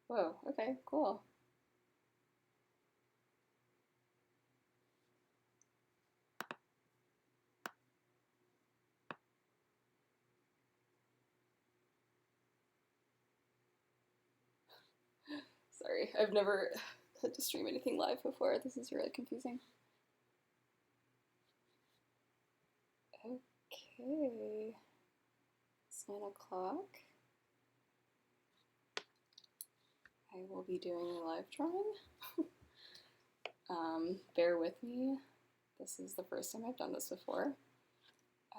Whoa, okay, cool. Sorry, I've never had to stream anything live before. This is really confusing. Okay, it's 9 o'clock. I will be doing a live drawing. Bear with me. This is the first time I've done this before.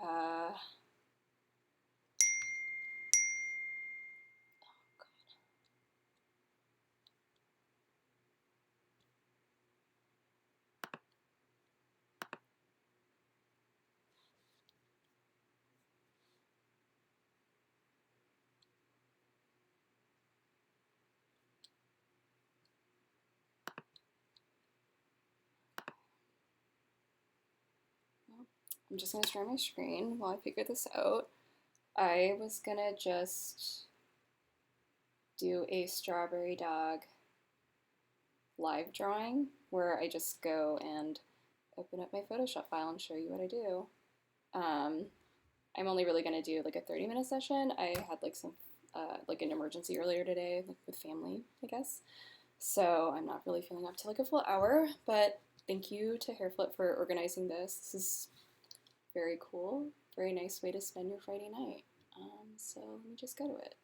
Uh, I'm just gonna share my screen while I figure this out. I was gonna just do a strawberry dog live drawing where I just go and open up my Photoshop file and show you what I do. Um, I'm only really gonna do like a 30-minute session. I had like some like an emergency earlier today, like with family, I guess. So I'm not really feeling up to like a full hour, but thank you to Hairflip for organizing this. This is very cool, very nice way to spend your Friday night. So let me just go to it.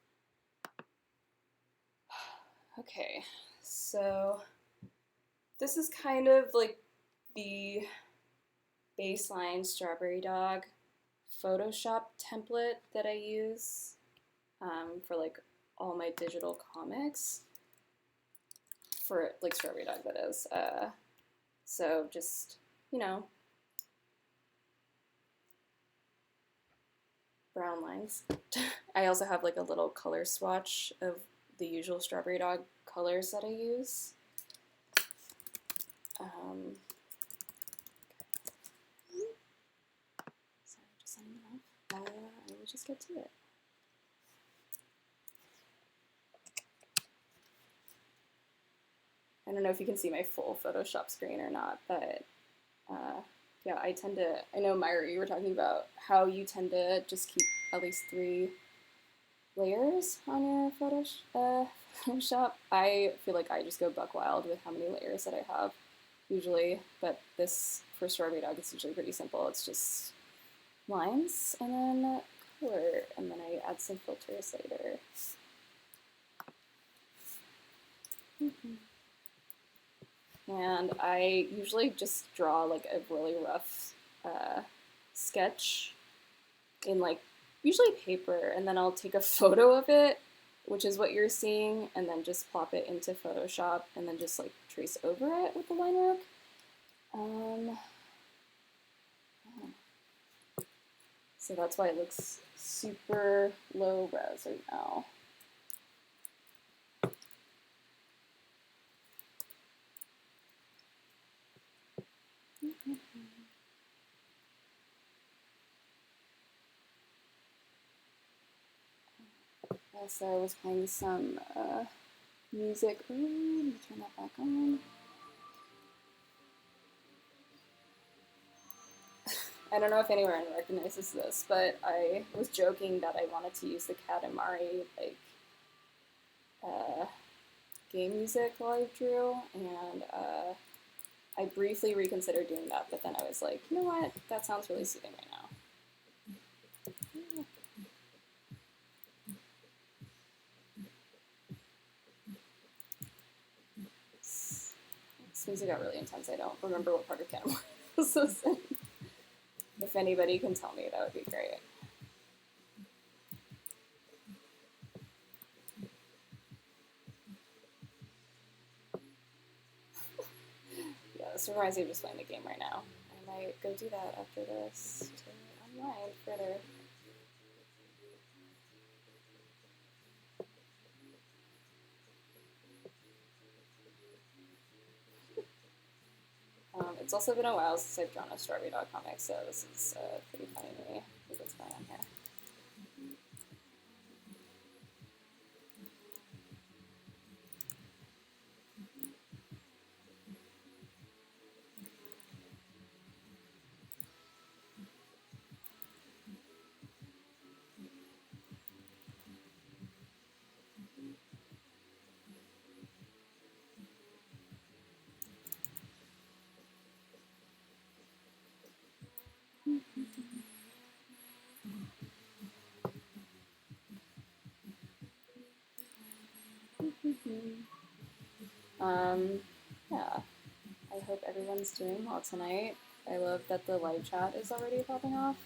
Okay, so this is kind of like the baseline Strawberry Dog Photoshop template that I use for like all my digital comics. For like Strawberry Dog, that is. So just, you know, brown lines. I also have like a little color swatch of the usual Strawberry Dog colors that I use. Sorry, just signing it off. I will just get to it. I don't know if you can see my full Photoshop screen or not, but yeah, I know Myra, you were talking about how you tend to just keep at least 3 layers on your Photoshop. I feel like I just go buck wild with how many layers that I have usually, but this for Strawberry Dog is usually pretty simple. It's just lines and then color, and then I add some filters later. And I usually just draw like a really rough sketch in like usually paper, and then I'll take a photo of it, which is what you're seeing, and then just plop it into Photoshop and then just like trace over it with the line work. So that's why it looks super low res right now. So I was playing some music. Ooh, let me turn that back on. I don't know if anyone recognizes this, but I was joking that I wanted to use the Cat and Mari like game music while I drew, and I briefly reconsidered doing that, but then I was like, you know what? That sounds really soothing right now. This music got really intense. I don't remember what part of Cat and Mari this was in. If anybody can tell me, that would be great. Yeah, this reminds me of just playing the game right now. I might go do that after this to unwind further. It's also been a while since I've drawn a Strawberry Dog comic, so this is pretty funny to me. What's going on here? Yeah, I hope everyone's doing well tonight. I love that the live chat is already popping off.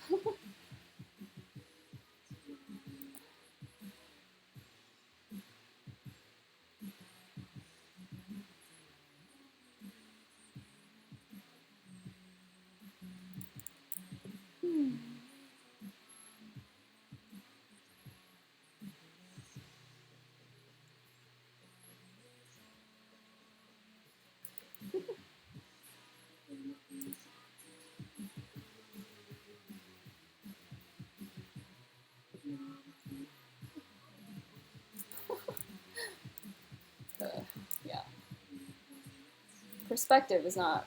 Yeah. Perspective is not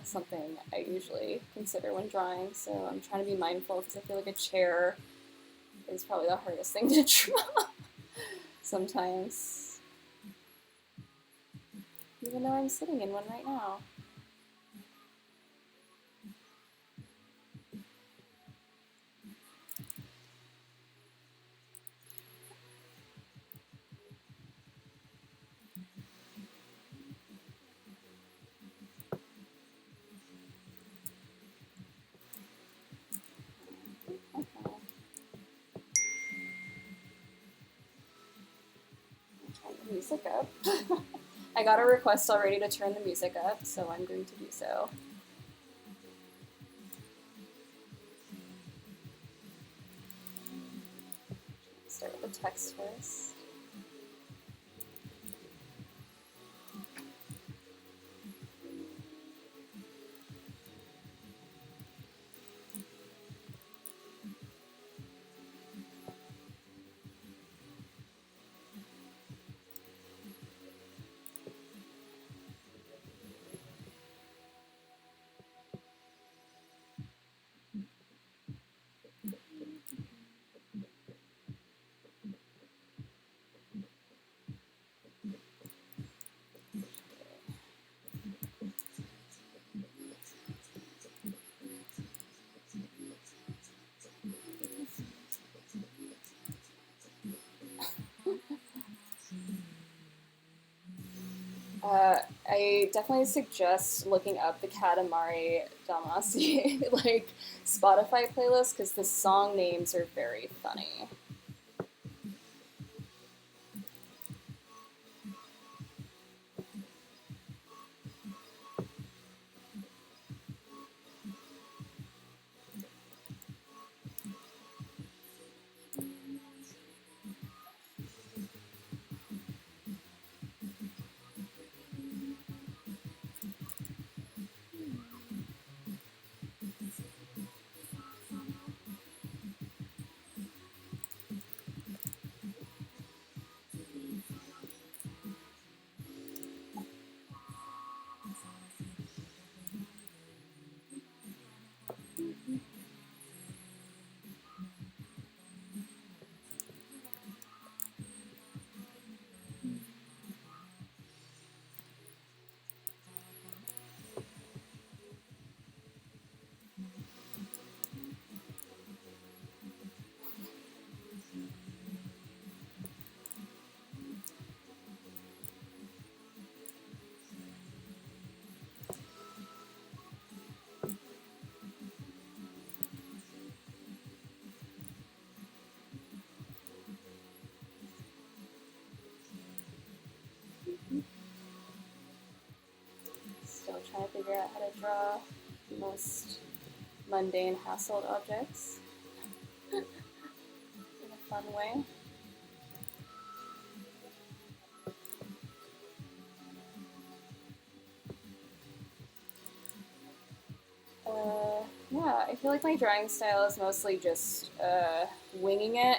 something I usually consider when drawing, so I'm trying to be mindful because I feel like a chair is probably the hardest thing to draw sometimes, even though I'm sitting in one right now. Okay. Turn the music up. I got a request already to turn the music up, so I'm going to do so. Start with the text first. I definitely suggest looking up the Katamari Damacy like Spotify playlist because the song names are very funny. Still trying to figure out how to draw the most mundane household objects in a fun way. Yeah, I feel like my drawing style is mostly just winging it.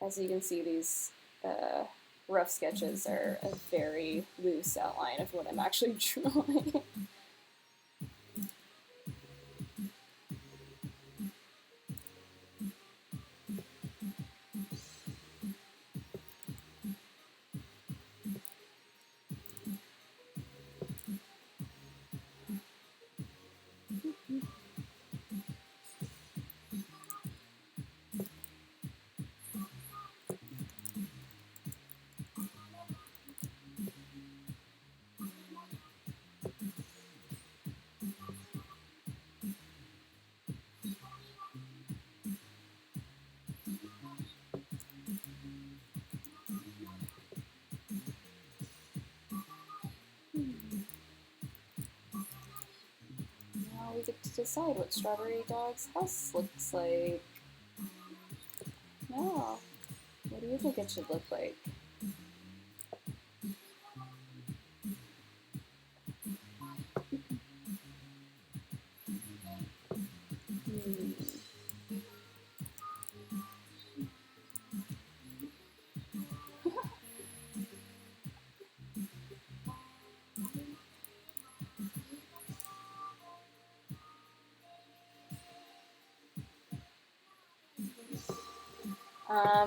As you can see, these rough sketches are a very loose outline of what I'm actually drawing. we get to decide what Strawberry Dog's house looks like. No. What do you think it should look like?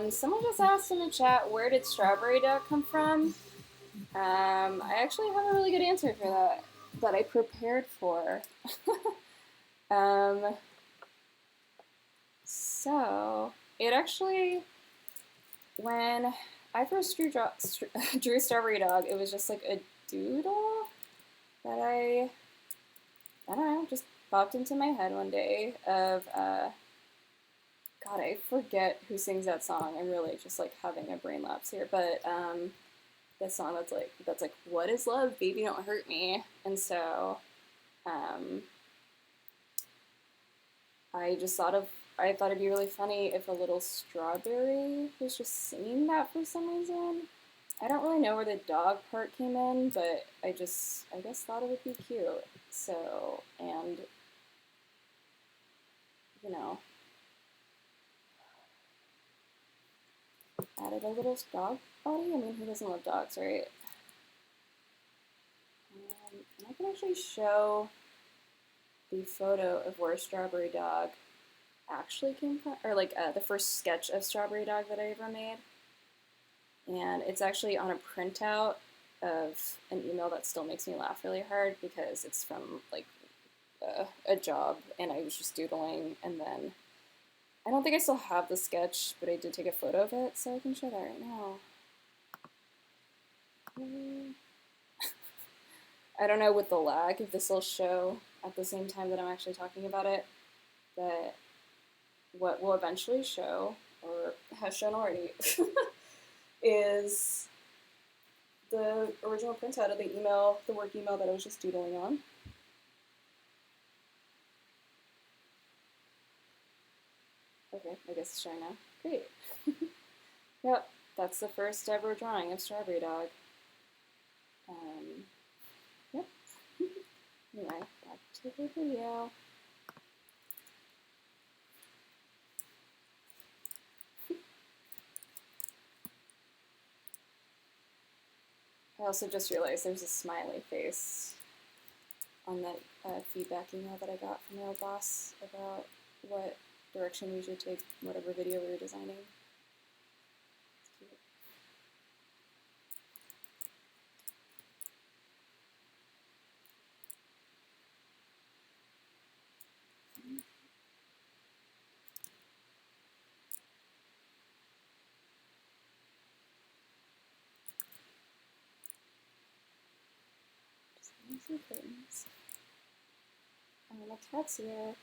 Someone just asked in the chat, where did Strawberry Dog come from? I actually have a really good answer for that I prepared for. So, it actually, when I first drew Strawberry Dog, it was just like a doodle that I don't know, just popped into my head one day of, God, I forget who sings that song. I'm really just like having a brain lapse here, but this song that's like, what is love, baby, don't hurt me. And so I thought it'd be really funny if a little strawberry was just singing that for some reason. I don't really know where the dog part came in, but I guess thought it would be cute. So, and you know, added a little dog body. I mean, who doesn't love dogs, right? And I can actually show the photo of where Strawberry Dog actually came from, or like the first sketch of Strawberry Dog that I ever made. And it's actually on a printout of an email that still makes me laugh really hard because it's from like a job and I was just doodling, and then I don't think I still have the sketch, but I did take a photo of it, so I can show that right now. I don't know with the lag if this will show at the same time that I'm actually talking about it, but what will eventually show, or has shown already, is the original printout of the email, the work email that I was just doodling on. Okay, I guess it's showing now. Great. Yep, that's the first ever drawing of Strawberry Dog. Yep. Anyway, back to the video. I also just realized there's a smiley face on that feedback email that I got from my old boss about what direction we should take whatever video we were designing. It's cute. Just some curtains. Oh, my cat's here.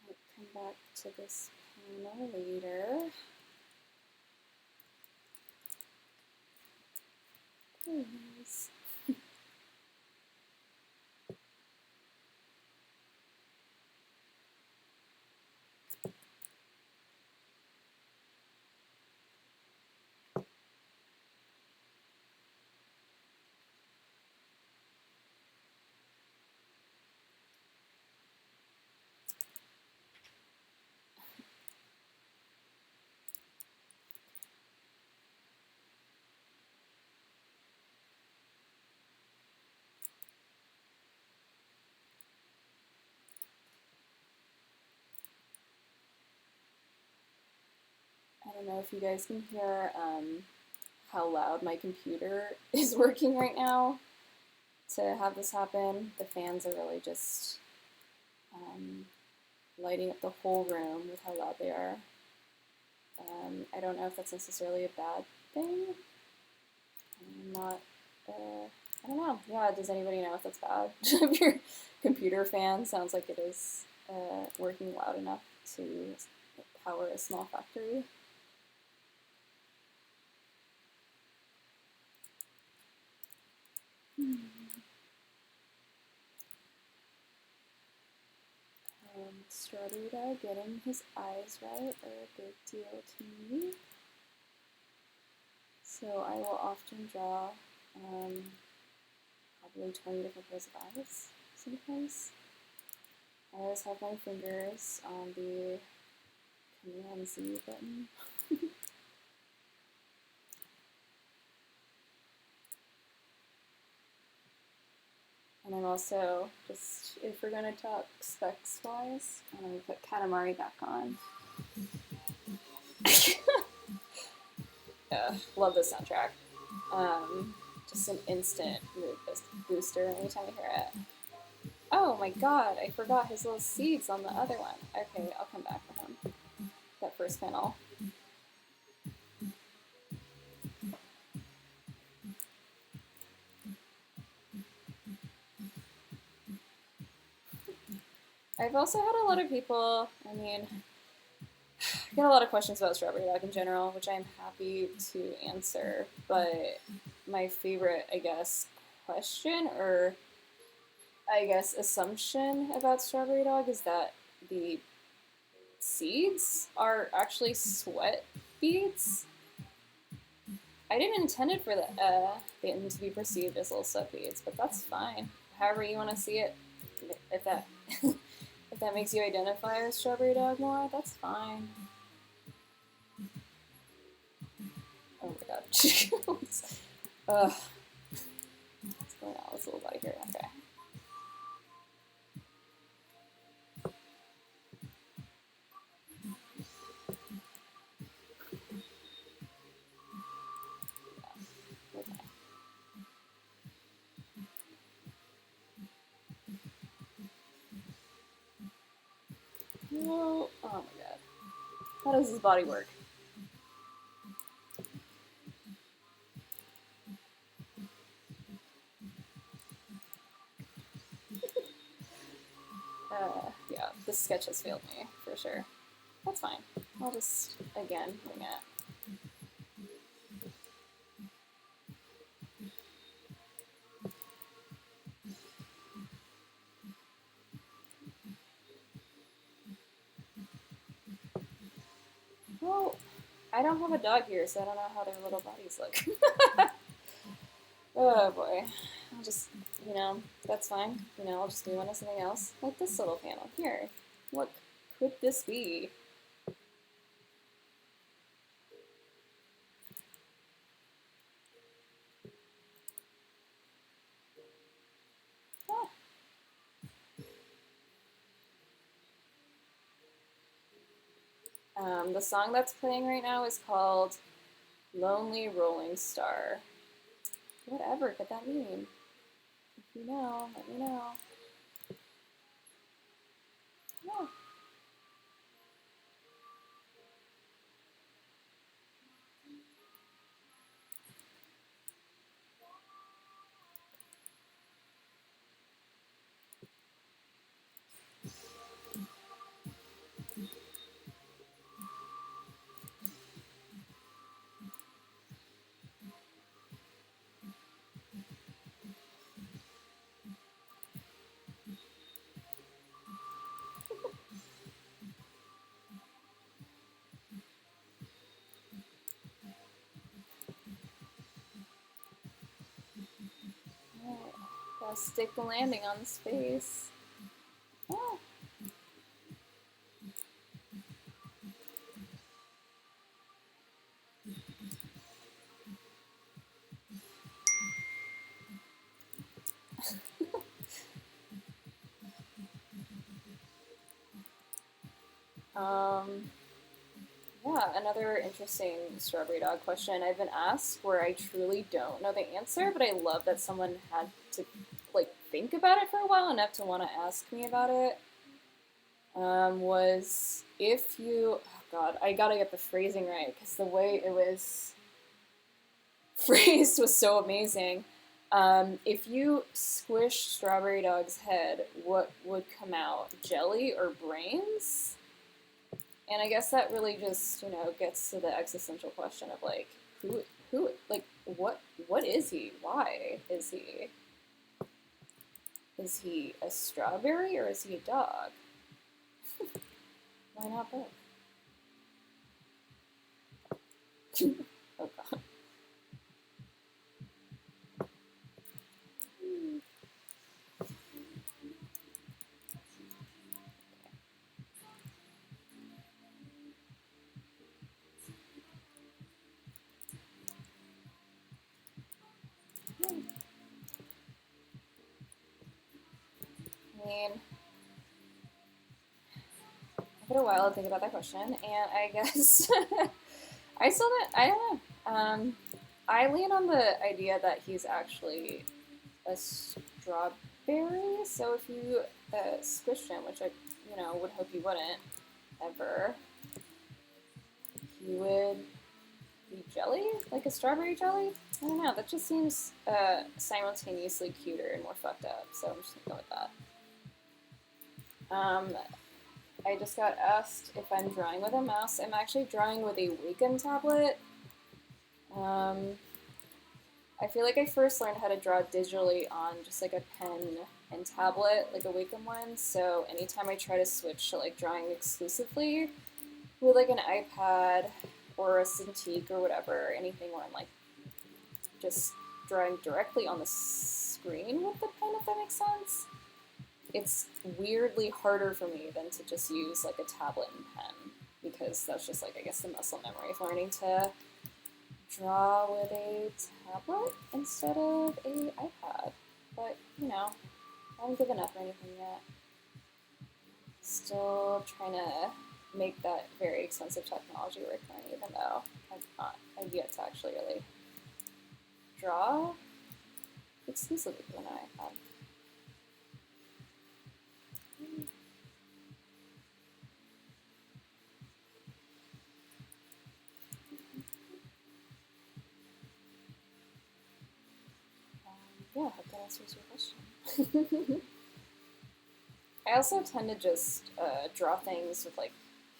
I'll come back to this panel later. Very nice. I don't know if you guys can hear how loud my computer is working right now to have this happen. The fans are really just lighting up the whole room with how loud they are. I don't know if that's necessarily a bad thing. I'm not, I don't know. Yeah, does anybody know if that's bad? If your computer fan sounds like it is working loud enough to power a small factory. Strawberry Dog getting his eyes right are a big deal to me. So I will often draw probably 20 different pairs of eyes sometimes. I always have my fingers on the Command Z button. And I'm also, just if we're going to talk specs wise, I'm going to put Katamari back on. Love the soundtrack. Just an instant mood booster anytime I hear it. Oh my god, I forgot his little seeds on the other one. Okay, I'll come back for him. That first panel. I've also had a lot of people, I get a lot of questions about Strawberry Dog in general, which I'm happy to answer, but my favorite, I guess, question or I guess assumption about Strawberry Dog is that the seeds are actually sweat beads. I didn't intend it for them to be perceived as little sweat beads, but that's fine. However you want to see it, if that if that makes you identify with Strawberry Dog more, that's fine. Oh my god. Ugh. What's going on with this little body here? Okay. No. Oh my god. How does his body work? Yeah, this sketch has failed me, for sure. That's fine. I'll just, again, wing it. Well, I don't have a dog here, so I don't know how their little bodies look. Oh boy. I'll just, that's fine. I'll just move on to something else. Like this little panel here. What could this be? The song that's playing right now is called Lonely Rolling Star. Whatever could that mean? If you know, let me know. Yeah. Gotta stick the landing on this face. Oh. Yeah, another interesting Strawberry Dog question I've been asked where I truly don't know the answer, but I love that someone had to think about it for a while enough to want to ask me about it. Was if you, oh God, I gotta get the phrasing right because the way it was phrased was so amazing. If you squish Strawberry Dog's head, what would come out? Jelly or brains? And I guess that really just, gets to the existential question of like, like, what is he? Why is he? Is he a strawberry or is he a dog? Why not both? Oh God. I mean, I had a while to think about that question, and I guess I don't know. I lean on the idea that he's actually a strawberry. So if you squished him, which I, would hope you wouldn't ever, he would be jelly, like a strawberry jelly. I don't know. That just seems simultaneously cuter and more fucked up. So I'm just gonna go with that. I just got asked if I'm drawing with a mouse. I'm actually drawing with a Wacom tablet. I feel like I first learned how to draw digitally on just like a pen and tablet, like a Wacom one. So anytime I try to switch to like drawing exclusively with like an iPad or a Cintiq or whatever, anything where I'm like just drawing directly on the screen with the pen, if that makes sense, it's weirdly harder for me than to just use like a tablet and pen, because that's just like, I guess, the muscle memory of learning to draw with a tablet instead of a iPad. But, I haven't given up or anything yet. Still trying to make that very expensive technology work for me, even though I've yet to actually really draw exclusively with an iPad. Yeah, I hope that answers your question. I also tend to just draw things with like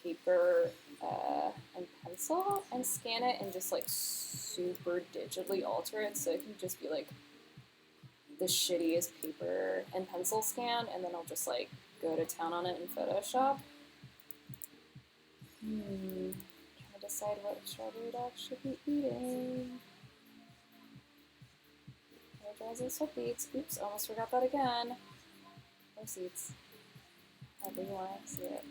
paper and pencil and scan it and just like super digitally alter it, so it can just be like the shittiest paper and pencil scan, and then I'll just like go to town on it in Photoshop. Trying to decide what Strawberry Dog should be eating. Energizing sweat beets. Oops, almost forgot that again. No seeds. However you want to see it.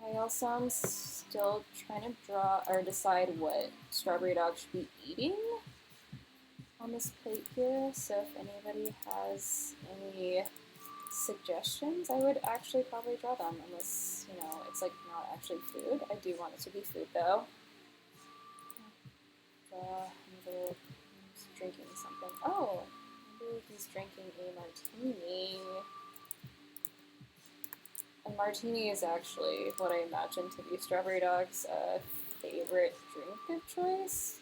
I also am still trying to draw or decide what Strawberry Dog should be eating on this plate here. So if anybody has any suggestions, I would actually probably draw them, unless, it's like not actually food. I do want it to be food though. Draw another, he's drinking something. Oh, maybe he's drinking a martini. A martini is actually what I imagine to be Strawberry Dog's favorite drink of choice.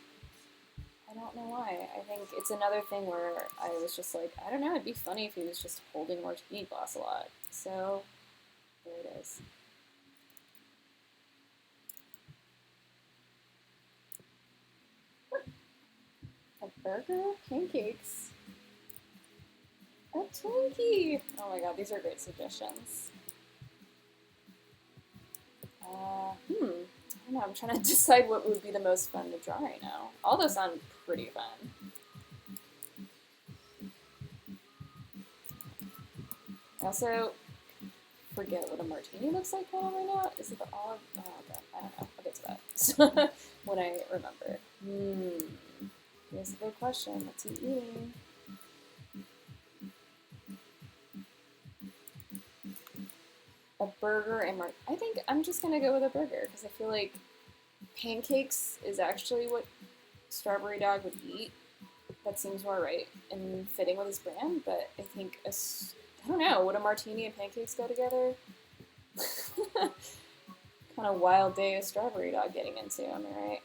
I don't know why. I think it's another thing where I was just like, I don't know, it'd be funny if he was just holding a martini glass a lot. So, there it is. A burger? Pancakes? A Twinkie! Oh my god, these are great suggestions. I don't know, I'm trying to decide what would be the most fun to draw right now. All those sound pretty fun. I also forget what a martini looks like right now. Is it the olive? Oh, okay. I don't know. I'll get to that. when I remember. Here's a good question. What's he eating? A burger and I think I'm just gonna go with a burger because I feel like pancakes is actually what Strawberry Dog would eat. That seems more right and fitting with his brand, but I think I don't know, would a martini and pancakes go together? Kind of wild day of Strawberry Dog getting into, am I right?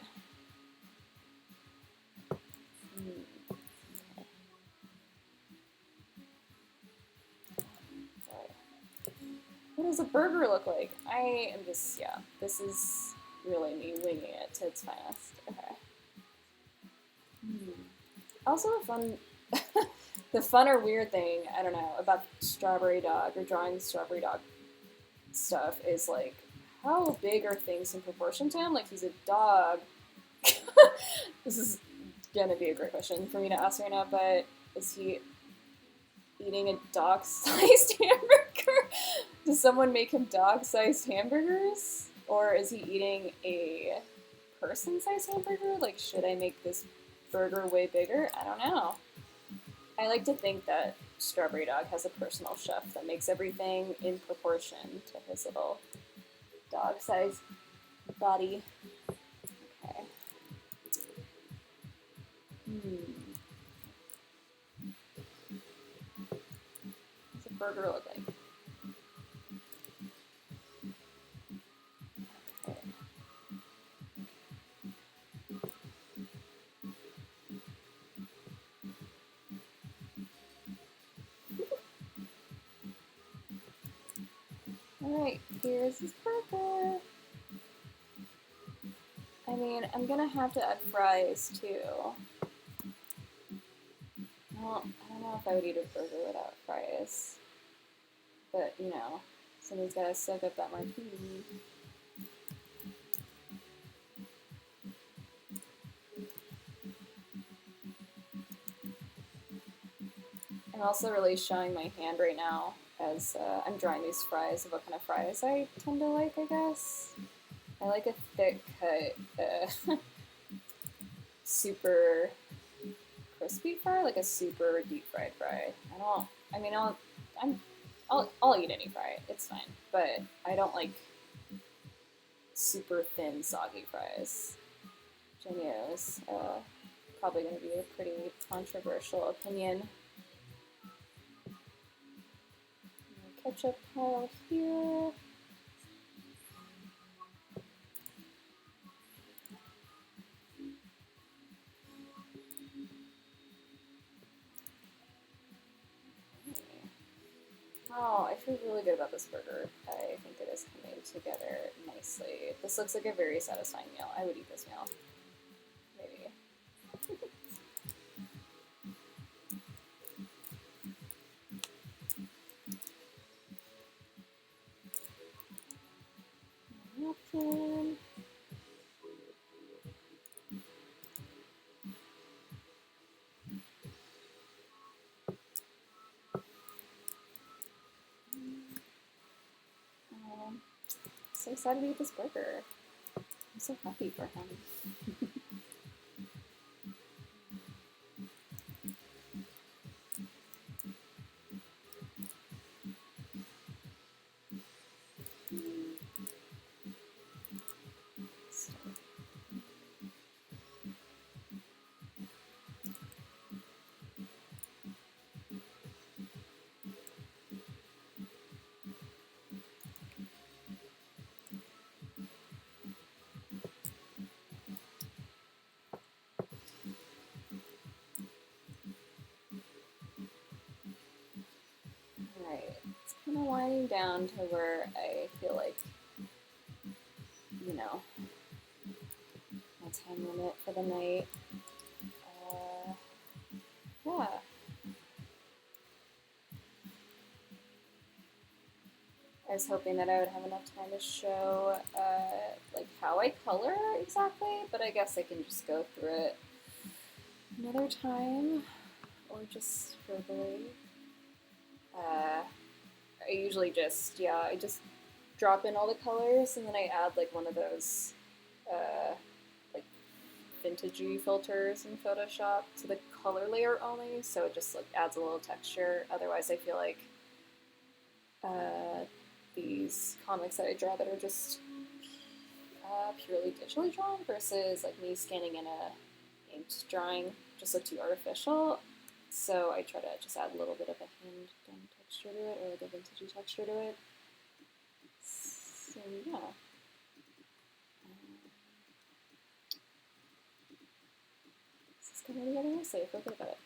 What does a burger look like? I am just, yeah, this is really me winging it to its finest. Okay. Also the fun, the fun or weird thing, I don't know, about Strawberry Dog or drawing Strawberry Dog stuff is like, how big are things in proportion to him? Like, he's a dog. This is gonna be a great question for me to ask right now, but is he eating a dog-sized hamburger? Does someone make him dog-sized hamburgers? Or is he eating a person-sized hamburger? Like, should I make this burger way bigger? I don't know. I like to think that Strawberry Dog has a personal chef that makes everything in proportion to his little dog-sized body. Okay. What's a burger look like? Okay. Alright, here's his burger. I mean, I'm gonna have to add fries too. Well, I don't know if I would eat a burger without fries. But, you know, somebody's gotta soak up that martini. I'm also really showing my hand right now as I'm drawing these fries of what kind of fries I tend to like, I guess. I like a thick cut, super crispy fry, like a super deep fried fry. I'll eat any fry, it's fine. But I don't like super thin, soggy fries. Which I know is probably going to be a pretty controversial opinion. Ketchup pile here. Oh, I feel really good about this burger. I think it is coming together nicely. This looks like a very satisfying meal. I would eat this meal. Maybe. Napkin. So excited to eat this burger. I'm so happy for him. Alright, it's kind of winding down to where I feel like, you know, my time limit for the night. Yeah. I was hoping that I would have enough time to show like how I color exactly, but I guess I can just go through it another time or just verbally. I usually just, I just drop in all the colors and then I add like one of those like vintagey filters in Photoshop to the color layer only, so it just like adds a little texture. Otherwise, I feel like uh, these comics that I draw that are just purely digitally drawn versus like me scanning in a inked drawing just look too artificial. So I try to just add a little bit of a hand done texture to it, or like a vintagey texture to it. So yeah. This is kind of the other essay. I feel good about it.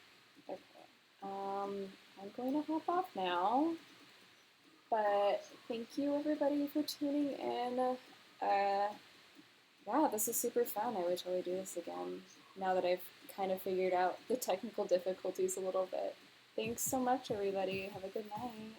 Okay. I'm going to hop off now. But thank you everybody for tuning in. Yeah, this is super fun. I would totally do this again now that I've kind of figured out the technical difficulties a little bit. Thanks so much, everybody. Have a good night.